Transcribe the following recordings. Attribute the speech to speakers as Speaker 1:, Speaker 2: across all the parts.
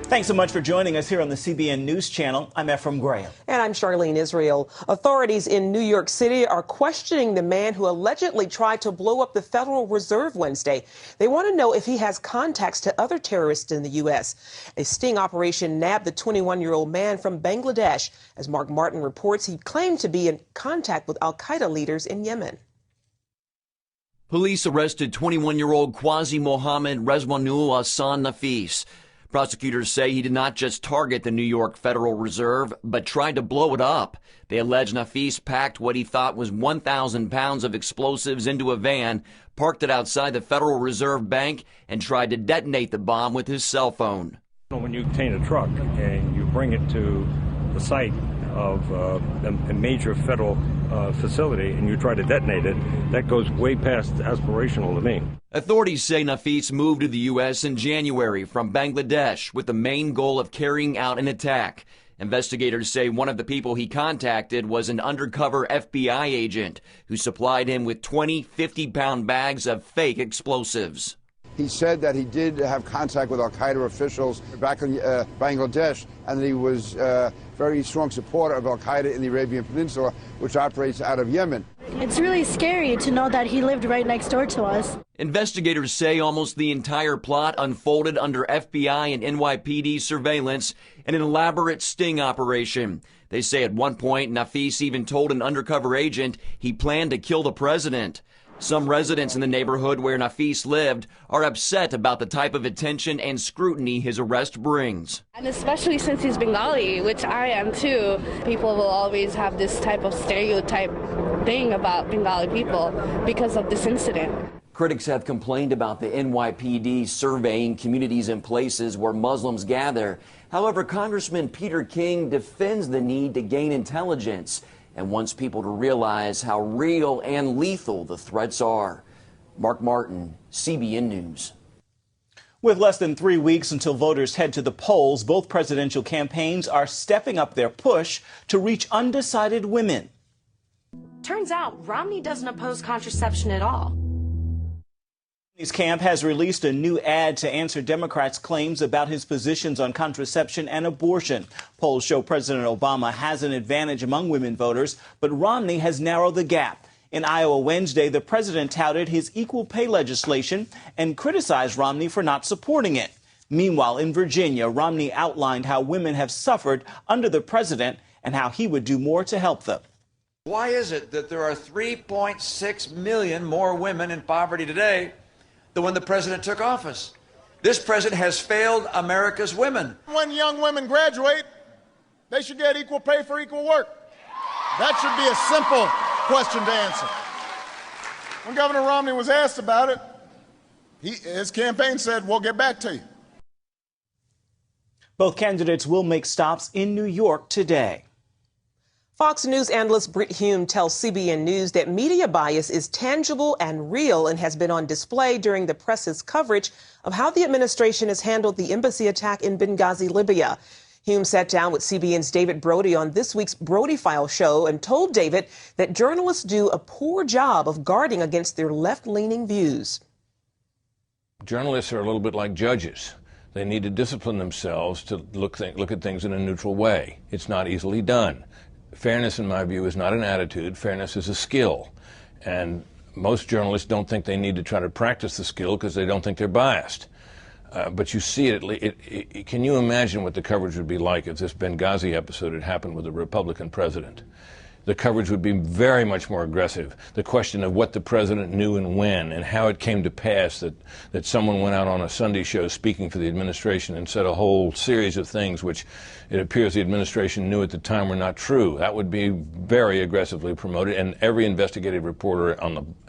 Speaker 1: Thanks so much for joining us here on the CBN News Channel. I'm Ephraim Graham.
Speaker 2: And I'm Charlene Israel. Authorities in New York City are questioning the man who allegedly tried to blow up the Federal Reserve Wednesday. They want to know if he has contacts to other terrorists in the U.S. A sting operation nabbed the 21-year-old man from Bangladesh. As Mark Martin reports, he claimed to be in contact with al-Qaeda leaders in Yemen.
Speaker 3: Police arrested 21-year-old Qazi Mohammed Rezwanul Hassan Nafis. Prosecutors say he did not just target the New York Federal Reserve, but tried to blow it up. They allege Nafis packed what he thought was 1,000 pounds of explosives into a van, parked it outside the Federal Reserve Bank, and tried to detonate the bomb with his cell phone.
Speaker 4: When you obtain a truck and you bring it to the site of a major federal facility and you try to detonate it, that goes way past aspirational to me.
Speaker 3: Authorities say Nafis moved to the U.S. in January from Bangladesh with the main goal of carrying out an attack. Investigators say one of the people he contacted was an undercover FBI agent who supplied him with 20 50-pound bags of fake explosives.
Speaker 5: He said that he did have contact with al-Qaeda officials back in Bangladesh, and that he was a very strong supporter of al-Qaeda in the Arabian Peninsula, which operates out of Yemen.
Speaker 6: It's really scary to know that he lived right next door to us.
Speaker 3: Investigators say almost the entire plot unfolded under FBI and NYPD surveillance in an elaborate sting operation. They say at one point Nafis even told an undercover agent he planned to kill the president. Some residents in the neighborhood where Nafis lived are upset about the type of attention and scrutiny his arrest brings.
Speaker 7: And especially since he's Bengali, which I am too, people will always have this type of stereotype thing about Bengali people because of this incident.
Speaker 3: Critics have complained about the NYPD surveying communities and places where Muslims gather. However, Congressman Peter King defends the need to gain intelligence and wants people to realize how real and lethal the threats are. Mark Martin, CBN News.
Speaker 1: With less than 3 weeks until voters head to the polls, both presidential campaigns are stepping up their push to reach undecided women.
Speaker 8: Turns out Romney doesn't oppose contraception at all.
Speaker 1: Romney's camp has released a new ad to answer Democrats' claims about his positions on contraception and abortion. Polls show President Obama has an advantage among women voters, but Romney has narrowed the gap. In Iowa Wednesday, the president touted his equal pay legislation and criticized Romney for not supporting it. Meanwhile, in Virginia, Romney outlined how women have suffered under the president and how he would do more to help them.
Speaker 9: Why is it that there are 3.6 million more women in poverty today than when the president took office? This president has failed America's women.
Speaker 10: When young women graduate, they should get equal pay for equal work. That should be a simple question to answer. When Governor Romney was asked about it, his campaign said, "We'll get back to you."
Speaker 1: Both candidates will make stops in New York today.
Speaker 2: Fox News analyst Brit Hume tells CBN News that media bias is tangible and real and has been on display during the press's coverage of how the administration has handled the embassy attack in Benghazi, Libya. Hume sat down with CBN's David Brody on this week's Brody File show and told David that journalists do a poor job of guarding against their left-leaning views.
Speaker 11: Journalists are a little bit like judges. They need to discipline themselves to look at things in a neutral way. It's not easily done. Fairness, in my view, is not an attitude. Fairness is a skill. And most journalists don't think they need to try to practice the skill because they don't think they're biased. But you see it. Can you imagine what the coverage would be like if this Benghazi episode had happened with a Republican president? The coverage would be very much more aggressive. The question of what the president knew and when, and how it came to pass that someone went out on a Sunday show speaking for the administration and said a whole series of things which it appears the administration knew at the time were not true. That would be very aggressively promoted, and every investigative reporter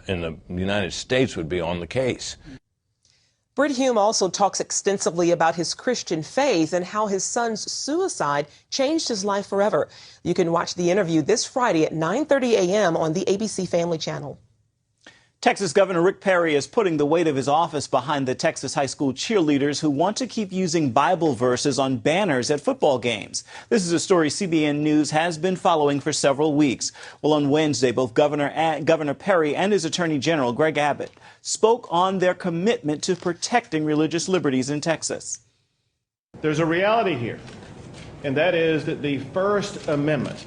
Speaker 11: in the United States would be on the case.
Speaker 2: Brit Hume also talks extensively about his Christian faith and how his son's suicide changed his life forever. You can watch the interview this Friday at 9:30 a.m. on the ABC Family Channel.
Speaker 1: Texas Governor Rick Perry is putting the weight of his office behind the Texas high school cheerleaders who want to keep using Bible verses on banners at football games. This is a story CBN News has been following for several weeks. Well, on Wednesday, both Governor Perry and his Attorney General, Greg Abbott, spoke on their commitment to protecting religious liberties in Texas.
Speaker 12: There's a reality here, and that is that the First Amendment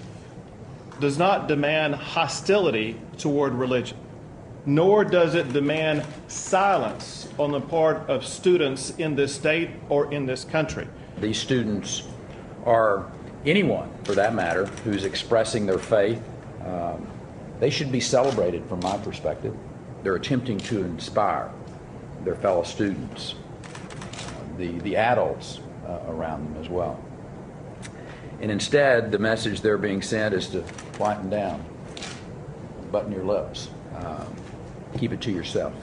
Speaker 12: does not demand hostility toward religion, nor does it demand silence on the part of students in this state or in this country.
Speaker 13: These students are anyone, for that matter, who's expressing their faith. They should be celebrated from my perspective. They're attempting to inspire their fellow students, the adults around them as well. And instead, the message they're being sent is to quieten down, button your lips, keep it to yourself.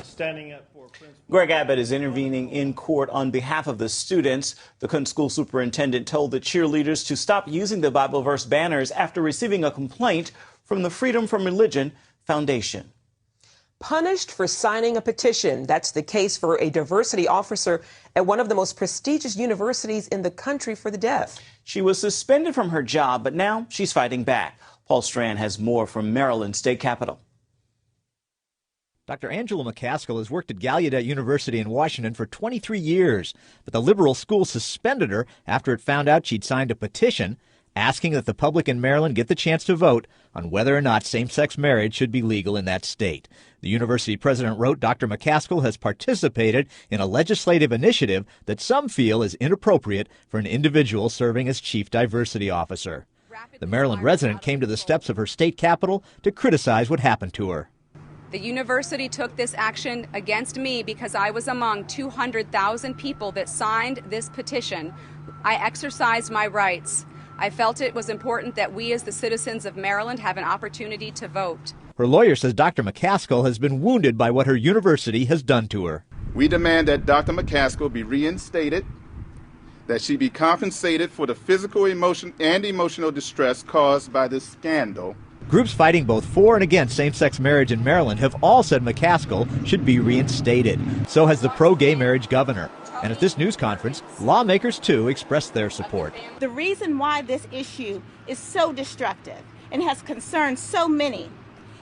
Speaker 12: Standing up for
Speaker 1: Greg Abbott is intervening in court on behalf of the students. The school superintendent told the cheerleaders to stop using the Bible verse banners after receiving a complaint from the Freedom from Religion Foundation.
Speaker 2: Punished for signing a petition. That's the case for a diversity officer at one of the most prestigious universities in the country for the deaf.
Speaker 1: She was suspended from her job, but now she's fighting back. Paul Strand has more from Maryland State Capitol.
Speaker 14: Dr. Angela McCaskill has worked at Gallaudet University in Washington for 23 years, but the liberal school suspended her after it found out she'd signed a petition asking that the public in Maryland get the chance to vote on whether or not same-sex marriage should be legal in that state. The university president wrote Dr. McCaskill has participated in a legislative initiative that some feel is inappropriate for an individual serving as chief diversity officer. The Maryland resident came to the steps of her state capitol to criticize what happened to her.
Speaker 15: The university took this action against me because I was among 200,000 people that signed this petition. I exercised my rights. I felt it was important that we as the citizens of Maryland have an opportunity to vote.
Speaker 14: Her lawyer says Dr. McCaskill has been wounded by what her university has done to her.
Speaker 16: We demand that Dr. McCaskill be reinstated, that she be compensated for the physical, emotional distress caused by this scandal.
Speaker 14: Groups fighting both for and against same-sex marriage in Maryland have all said McCaskill should be reinstated. So has the pro-gay marriage governor. And at this news conference, lawmakers, too, expressed their support.
Speaker 17: The reason why this issue is so destructive and has concerned so many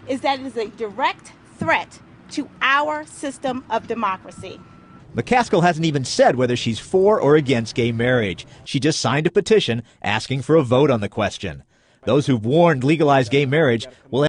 Speaker 17: is that it is a direct threat to our system of democracy.
Speaker 14: McCaskill hasn't even said whether she's for or against gay marriage. She just signed a petition asking for a vote on the question. Those who've warned legalized gay marriage will